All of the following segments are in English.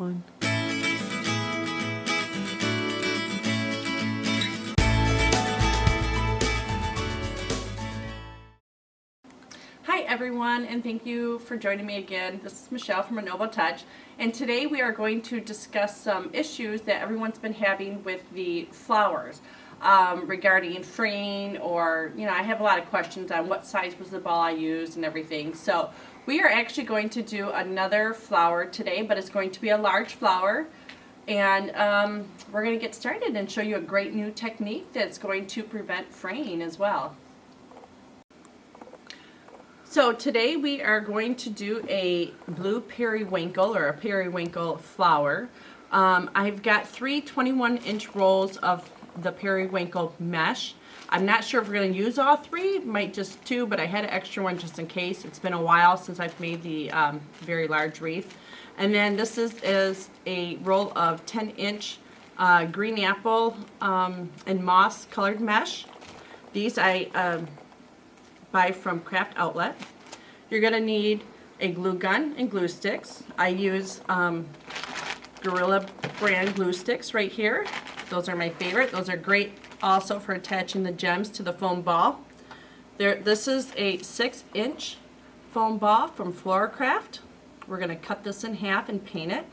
1. Hi everyone, and thank you for joining me again. This is Michelle from Renovo Touch, and today we are going to discuss some issues that everyone's been having with the flowers regarding fraying, or I have a lot of questions on what size was the ball I used and everything. So we are actually going to do another flower today, but it's going to be a large flower, and we're going to get started and show you a great new technique that's going to prevent fraying as well. So today we are going to do a blue periwinkle, or a periwinkle flower. I've got 3 21-inch rolls of the periwinkle mesh. I'm not sure if we're going to use all 3, might just 2, but I had an extra one just in case. It's been a while since I've made the very large wreath. And then this is a roll of 10-inch green apple and moss colored mesh. These I buy from Craft Outlet. You're going to need a glue gun and glue sticks. I use Gorilla brand glue sticks right here. Those are my favorite. Those are great also for attaching the gems to the foam ball. This is a 6-inch foam ball from Floorcraft. We're going to cut this in half and paint it.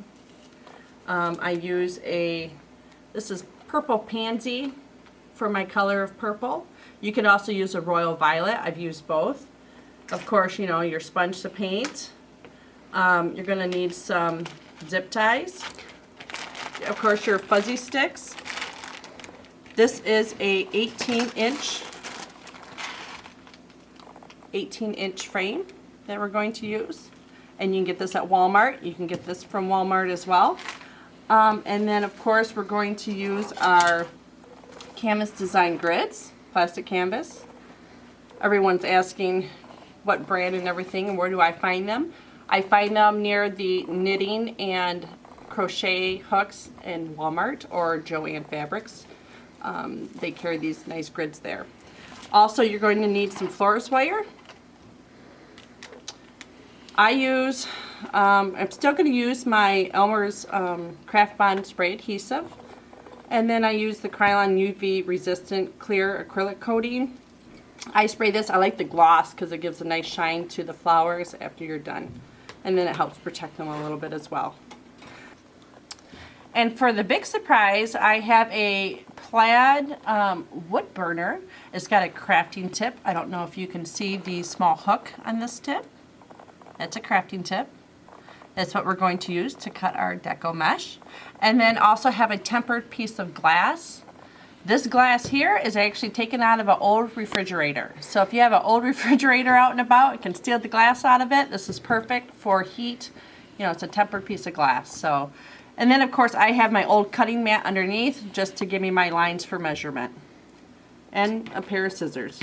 I use this is purple pansy for my color of purple. You can also use a royal violet. I've used both. Of course, your sponge to paint. You're going to need some zip ties. Of course, your fuzzy sticks. This is a 18-inch frame that we're going to use. And you can get this at Walmart. You can get this from Walmart as well. And then, of course, we're going to use our canvas design grids. Plastic canvas. Everyone's asking what brand and everything and where do I find them. I find them near the knitting and crochet hooks in Walmart or Joann Fabrics. They carry these nice grids there. Also, you're going to need some florist wire. I'm still going to use my Elmer's Craft Bond spray adhesive. And then I use the Krylon UV resistant clear acrylic coating. I spray this. I like the gloss because it gives a nice shine to the flowers after you're done. And then it helps protect them a little bit as well. And for the big surprise, I have a plaid wood burner. It's got a crafting tip. I don't know if you can see the small hook on this tip. That's a crafting tip. That's what we're going to use to cut our deco mesh. And then also have a tempered piece of glass. This glass here is actually taken out of an old refrigerator. So if you have an old refrigerator out and about, it can steal the glass out of it. This is perfect for heat. It's a tempered piece of glass. So, and then of course I have my old cutting mat underneath just to give me my lines for measurement. And a pair of scissors.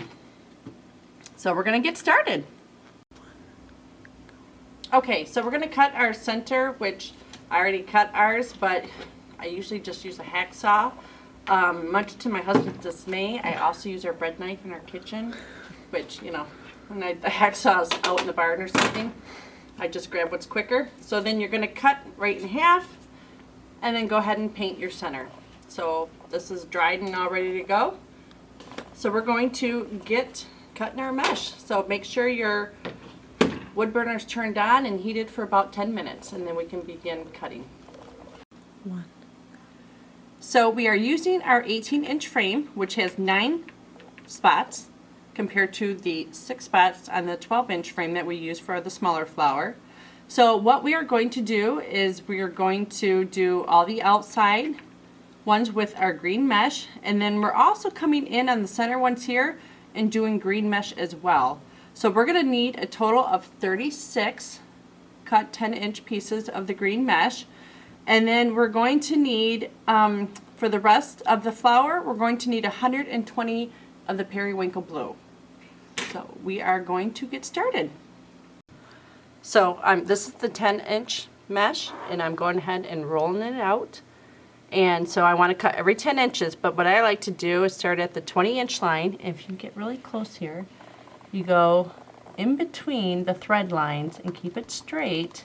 So we're going to get started. Okay, so we're going to cut our center, which I already cut ours, but I usually just use a hacksaw. Much to my husband's dismay, I also use our bread knife in our kitchen, which, when the hacksaw's out in the barn or something, I just grab what's quicker. So then you're going to cut right in half, and then go ahead and paint your center. So this is dried and all ready to go. So we're going to get cutting our mesh. So make sure your wood burner's turned on and heated for about 10 minutes, and then we can begin cutting. 1. So we are using our 18-inch frame, which has 9 spots compared to the 6 spots on the 12-inch frame that we use for the smaller flower. So what we are going to do is we are going to do all the outside ones with our green mesh, and then we're also coming in on the center ones here and doing green mesh as well. So we're going to need a total of 36 cut 10-inch pieces of the green mesh. And then we're going to need, for the rest of the flower, we're going to need 120 of the periwinkle blue. So we are going to get started. So this is the 10-inch mesh, and I'm going ahead and rolling it out. And so I want to cut every 10 inches, but what I like to do is start at the 20-inch line. If you get really close here, you go in between the thread lines and keep it straight.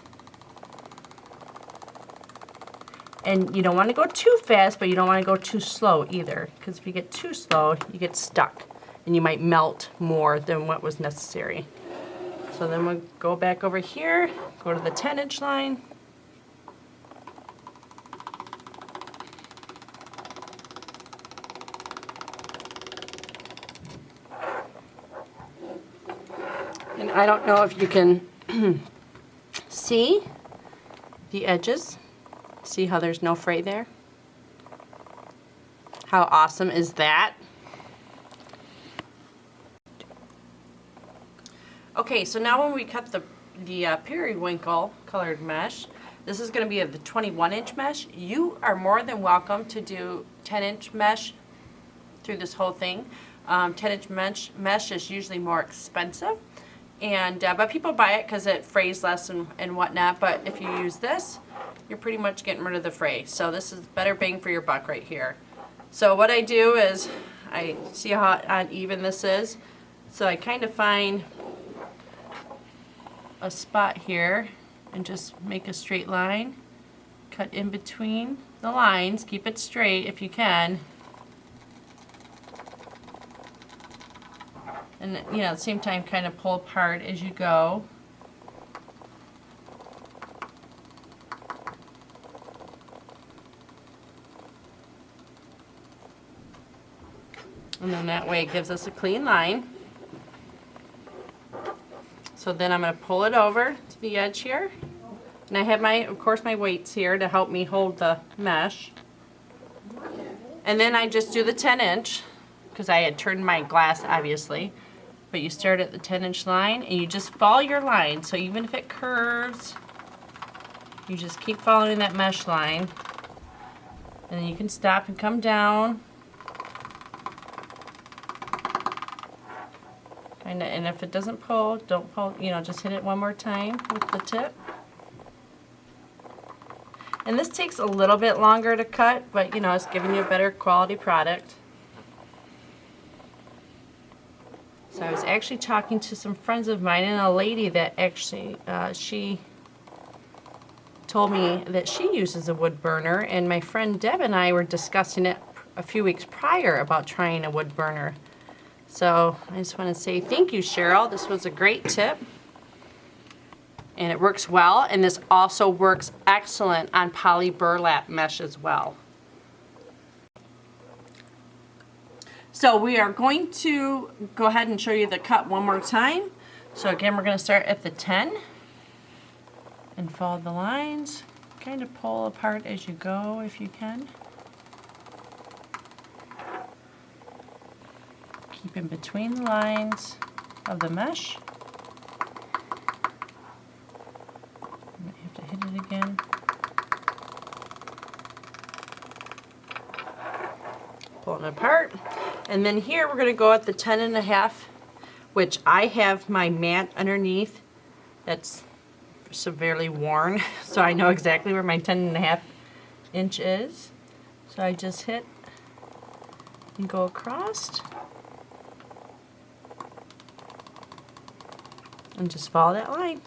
And you don't want to go too fast, but you don't want to go too slow either, because if you get too slow, you get stuck and you might melt more than what was necessary. So then we'll go back over here, go to the 10-inch line. And I don't know if you can see the edges. See how there's no fray there? How awesome is that? Okay, so now when we cut the periwinkle colored mesh, this is going to be the 21-inch mesh. You are more than welcome to do 10-inch mesh through this whole thing. 10-inch mesh is usually more expensive, and but people buy it because it frays less and whatnot. But if you use this, you're pretty much getting rid of the fray. So this is better bang for your buck right here. So what I do is, I see how uneven this is. So I kind of find a spot here and just make a straight line. Cut in between the lines. Keep it straight if you can. And you know, at the same time kind of pull apart as you go. And then that way it gives us a clean line. So then I'm going to pull it over to the edge here. And I have of course, my weights here to help me hold the mesh. And then I just do the 10-inch, because I had turned my glass, obviously. But you start at the 10-inch line, and you just follow your line. So even if it curves, you just keep following that mesh line. And then you can stop and come down. And if it doesn't pull, don't pull, you know, just hit it one more time with the tip. And this takes a little bit longer to cut, but you know, it's giving you a better quality product. So I was actually talking to some friends of mine, and a lady that actually, she told me that she uses a wood burner, and my friend Deb and I were discussing it a few weeks prior about trying a wood burner. So I just want to say thank you, Cheryl. This was a great tip. And it works well. And this also works excellent on poly burlap mesh as well. So we are going to go ahead and show you the cut one more time. So again, we're going to start at the 10 and follow the lines. Kind of pull apart as you go if you can. Keep in between the lines of the mesh. You have to hit it again. Pulling it apart. And then here we're going to go at the 10.5, which I have my mat underneath that's severely worn, so I know exactly where my 10.5 inch is. So I just hit and go across. And just follow that line.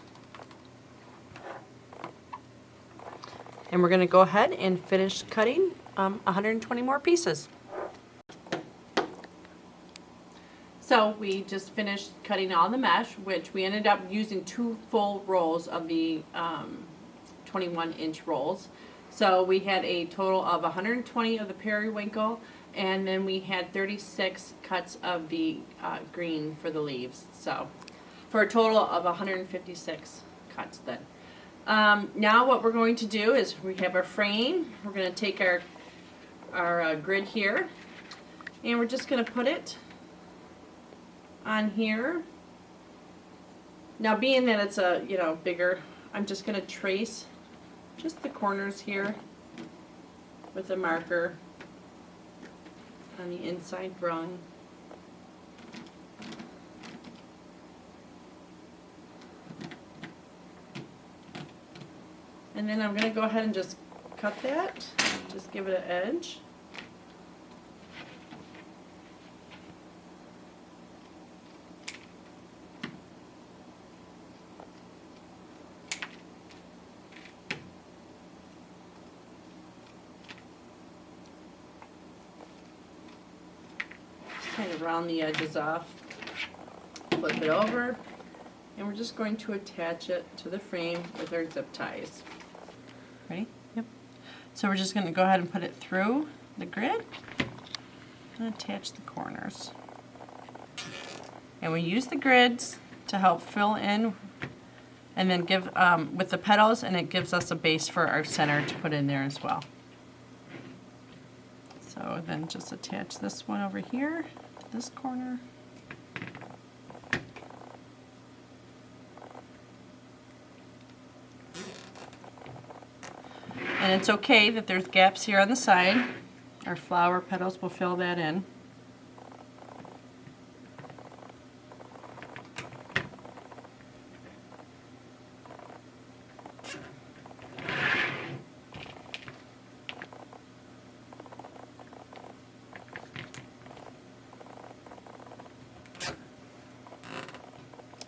And we're going to go ahead and finish cutting 120 more pieces. So we just finished cutting all the mesh, which we ended up using 2 full rolls of the 21-inch rolls. So we had a total of 120 of the periwinkle, and then we had 36 cuts of the green for the leaves. So for a total of 156 cuts then. Now what we're going to do is we have our frame. We're going to take our grid here, and we're just going to put it on here. Now being that it's a, you know, bigger, I'm just going to trace just the corners here with a marker on the inside rung. And then I'm going to go ahead and just cut that, just give it an edge. going to round the edges off, flip it over, and we're just going to attach it to the frame with our zip ties. Ready? Yep. So we're just going to go ahead and put it through the grid and attach the corners. And we use the grids to help fill in and then give with the petals, and it gives us a base for our center to put in there as well. So then just attach this one over here to this corner. And it's okay that there's gaps here on the side. Our flower petals will fill that in.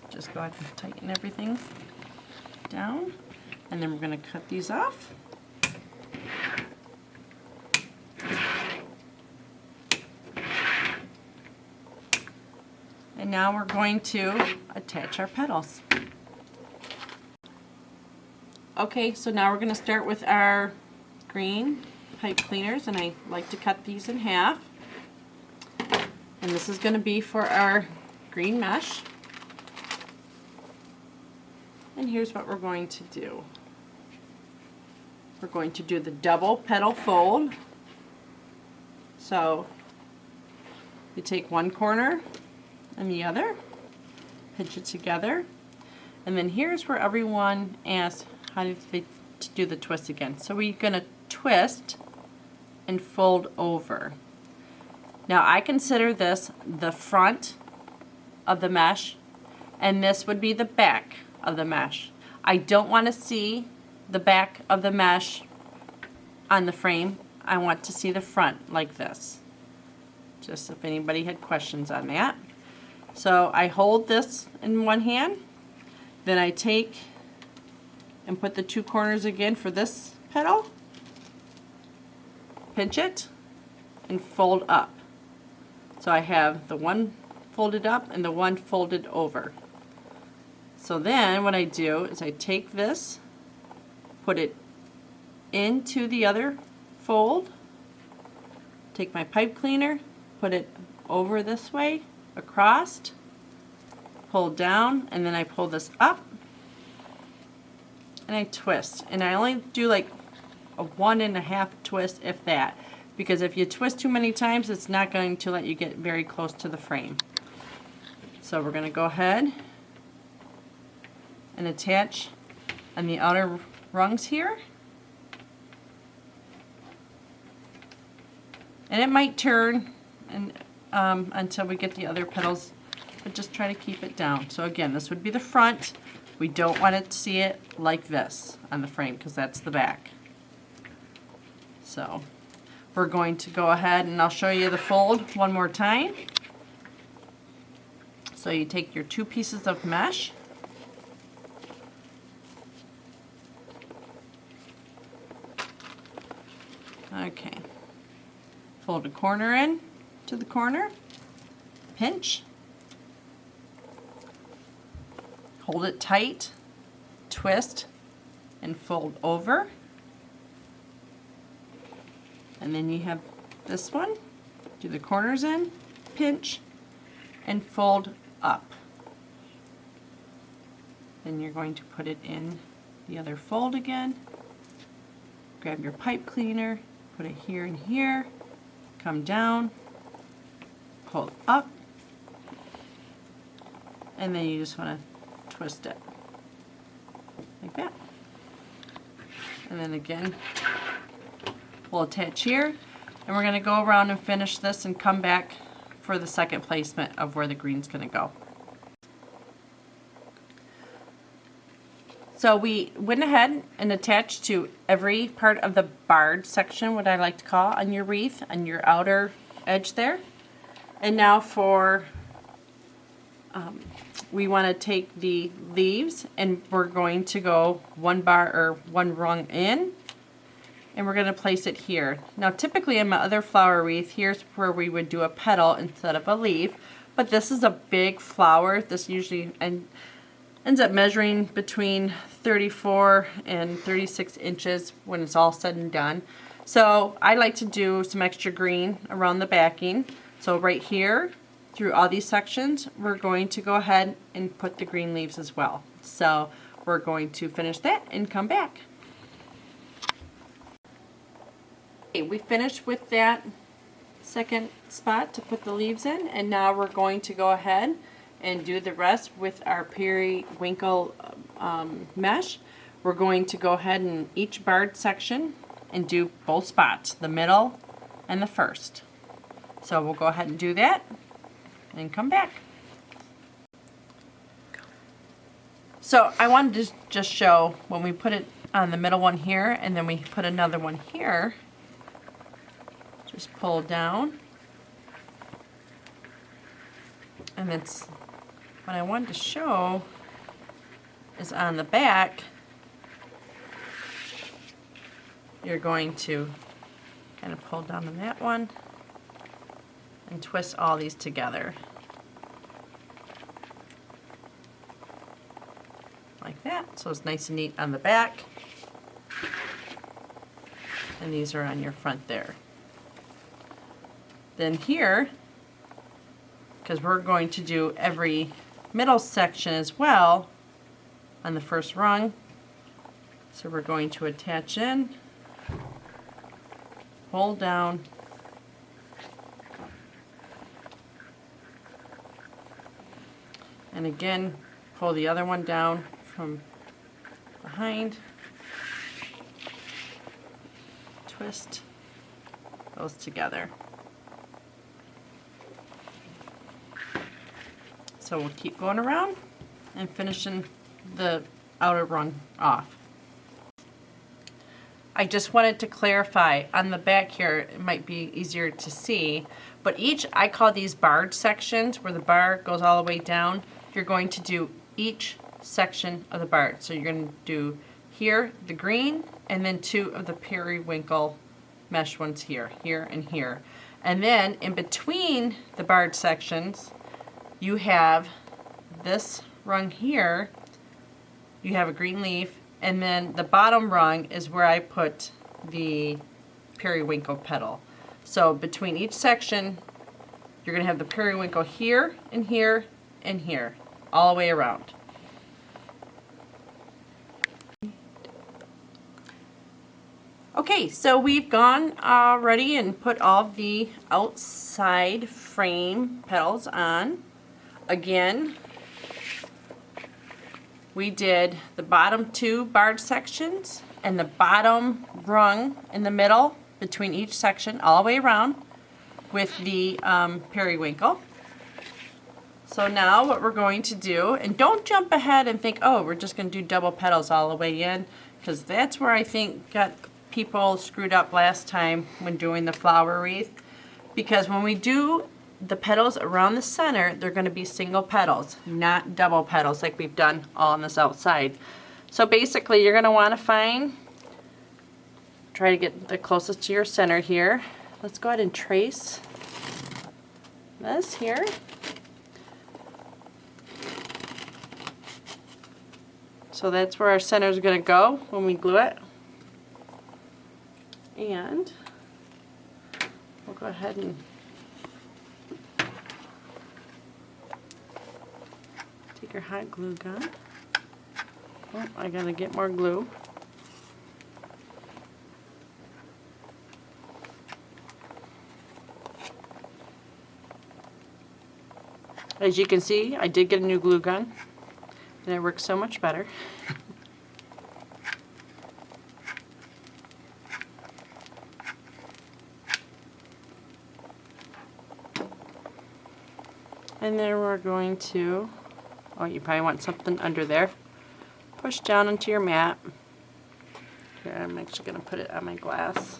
Just go ahead and tighten everything down, and then we're going to cut these off. And now we're going to attach our petals. Okay, so now we're going to start with our green pipe cleaners, and I like to cut these in half. And this is going to be for our green mesh. And here's what we're going to do. We're going to do the double petal fold. So you take one corner and the other, pinch it together, and then here's where everyone asks how do they do the twist again. So we're going to twist and fold over. Now I consider this the front of the mesh, and this would be the back of the mesh. I don't want to see the back of the mesh on the frame. I want to see the front like this. Just if anybody had questions on that. So I hold this in one hand, then I take and put the two corners again for this petal, pinch it, and fold up. So I have the one folded up and the one folded over. So then what I do is I take this, put it into the other fold, take my pipe cleaner, put it over this way, across, pull down, and then I pull this up, and I twist. And I only do like a 1.5 twist, if that, because if you twist too many times, it's not going to let you get very close to the frame. So we're going to go ahead and attach on the outer rungs here. And it might turn and until we get the other petals, but just try to keep it down. So again, this would be the front. We don't want to see it like this on the frame because that's the back. So we're going to go ahead and I'll show you the fold one more time. So you take your two pieces of mesh, okay, fold a corner in to the corner, pinch, hold it tight, twist, and fold over. And then you have this one, do the corners in, pinch, and fold up. Then you're going to put it in the other fold again. Grab your pipe cleaner, put it here and here, come down, pull up, and then you just want to twist it like that. And then again, we'll attach here, and we're going to go around and finish this and come back for the second placement of where the green's going to go. So we went ahead and attached to every part of the barred section, what I like to call, on your wreath, on your outer edge there. And now for, we want to take the leaves and we're going to go one bar or one rung in and we're going to place it here. Now typically in my other flower wreath, here's where we would do a petal instead of a leaf, but this is a big flower. This usually ends up measuring between 34 and 36 inches when it's all said and done. So I like to do some extra green around the backing. So right here, through all these sections, we're going to go ahead and put the green leaves as well. So we're going to finish that and come back. Okay, we finished with that second spot to put the leaves in, and now we're going to go ahead and do the rest with our periwinkle mesh. We're going to go ahead and each barred section and do both spots, the middle and the first. So we'll go ahead and do that and come back. So I wanted to just show when we put it on the middle one here and then we put another one here, just pull down, and it's what I wanted to show is on the back you're going to kind of pull down on that one and twist all these together like that, so it's nice and neat on the back, and these are on your front there. Then here, because we're going to do every middle section as well on the first rung, so we're going to attach in, hold down, and again pull the other one down from behind, twist those together. So we'll keep going around and finishing the outer rung off. I just wanted to clarify on the back here, it might be easier to see, but I call these barred sections where the bar goes all the way down. You're going to do each section of the barred. So you're going to do here the green and then 2 of the periwinkle mesh ones here, here and here. And then in between the barred sections, you have this rung here, you have a green leaf, and then the bottom rung is where I put the periwinkle petal. So between each section, you're going to have the periwinkle here and here and here, all the way around. Okay, so we've gone already and put all the outside frame petals on. Again, we did the bottom 2 barred sections and the bottom rung in the middle between each section all the way around with the periwinkle. So now what we're going to do, and don't jump ahead and think, oh, we're just going to do double petals all the way in, because that's where I think got people screwed up last time when doing the flower wreath, because when we do the petals around the center, they're going to be single petals, not double petals like we've done all on this outside. So basically you're going to want to try to get the closest to your center here. Let's go ahead and trace this here. So that's where our center is going to go when we glue it. And we'll go ahead and take your hot glue gun. Oh, I gotta get more glue. As you can see, I did get a new glue gun, and it works so much better. And then we're going to, oh, you probably want something under there. Push down into your mat. Here, I'm actually going to put it on my glass.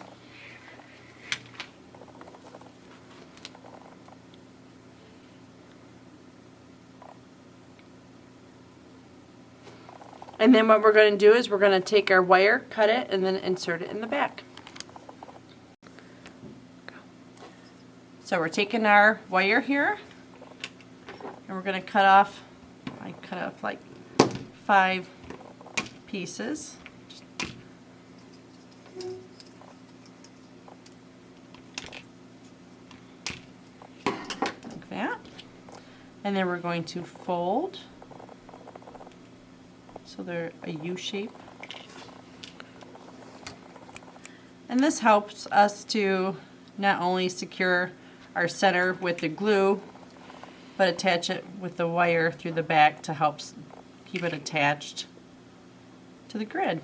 And then what we're going to do is we're going to take our wire, cut it, and then insert it in the back. So we're taking our wire here and we're going to cut off, I cut off like 5 pieces. Like that. And then we're going to fold so they're a U shape. And this helps us to not only secure our center with the glue, but attach it with the wire through the back to help keep it attached to the grid.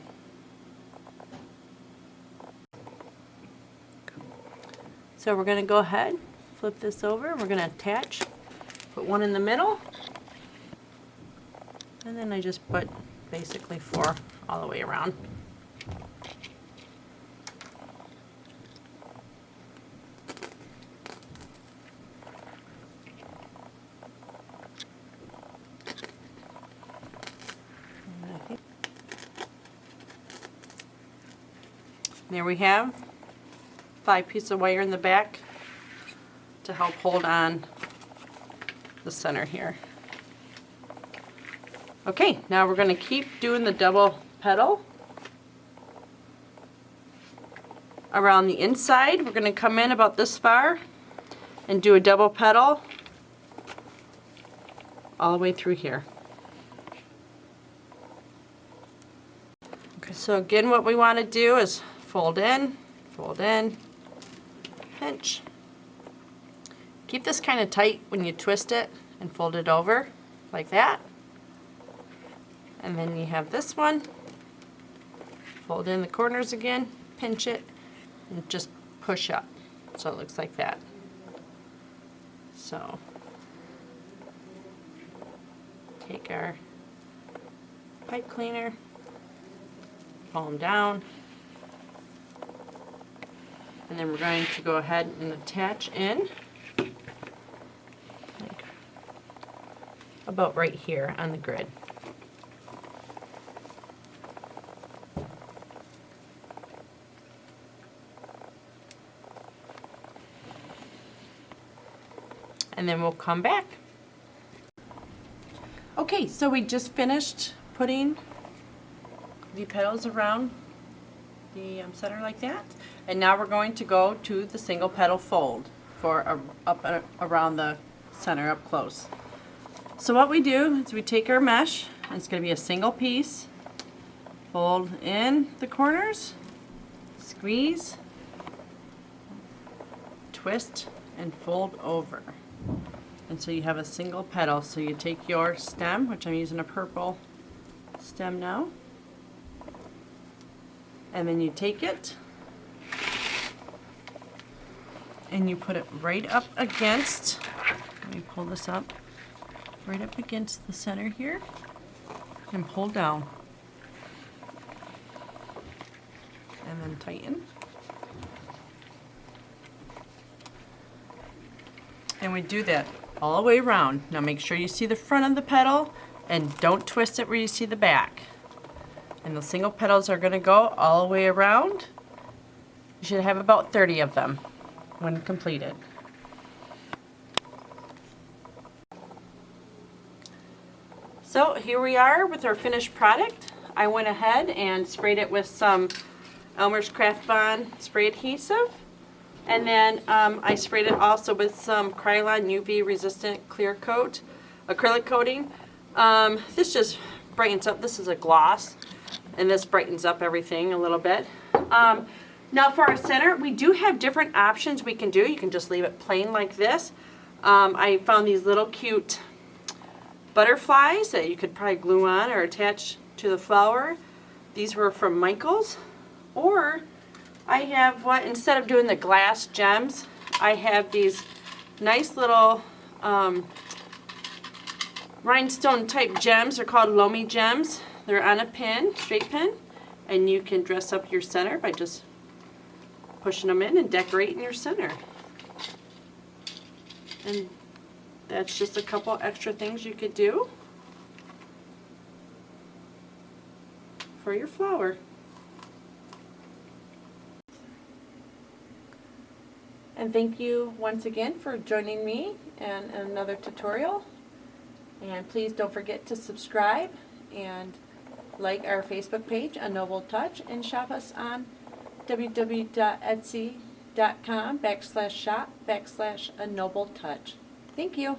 So we're going to go ahead, flip this over, we're going to attach, put one in the middle, and then I just put basically 4 all the way around. There we have 5 pieces of wire in the back to help hold on the center here. Okay, now we're going to keep doing the double petal around the inside. We're going to come in about this far and do a double petal all the way through here. Okay, so again what we want to do is fold in, pinch. Keep this kind of tight when you twist it and fold it over like that. And then you have this one, fold in the corners again, pinch it, and just push up so it looks like that. So take our pipe cleaner, pull them down, and then we're going to go ahead and attach in like about right here on the grid. And then we'll come back. Okay, so we just finished putting the petals around the center like that, and now we're going to go to the single petal fold for up around the center up close. So what we do is we take our mesh, and it's going to be a single piece, fold in the corners, squeeze, twist, and fold over. And so you have a single petal. So you take your stem, which I'm using a purple stem now, and then you take it and you put it right up against, let me pull this up, right up against the center here and pull down. And then tighten. And we do that all the way around. Now make sure you see the front of the petal and don't twist it where you see the back. And the single petals are going to go all the way around. You should have about 30 of them when completed. So here we are with our finished product. I went ahead and sprayed it with some Elmer's Craft Bond spray adhesive. And then I sprayed it also with some Krylon UV resistant clear coat, acrylic coating. This just brightens up. This is a gloss, and this brightens up everything a little bit. Now for our center, we do have different options we can do. You can just leave it plain like this. I found these little cute butterflies that you could probably glue on or attach to the flower. These were from Michael's. Or I have what, instead of doing the glass gems, I have these nice little rhinestone type gems. They're called Lomi gems. They're on a pin, straight pin, and you can dress up your center by just pushing them in and decorating your center. And that's just a couple extra things you could do for your flower. And thank you once again for joining me in another tutorial. And please don't forget to subscribe and like our Facebook page, A Noble Touch, and shop us on www.etsy.com/shop/A Noble Touch. Thank you.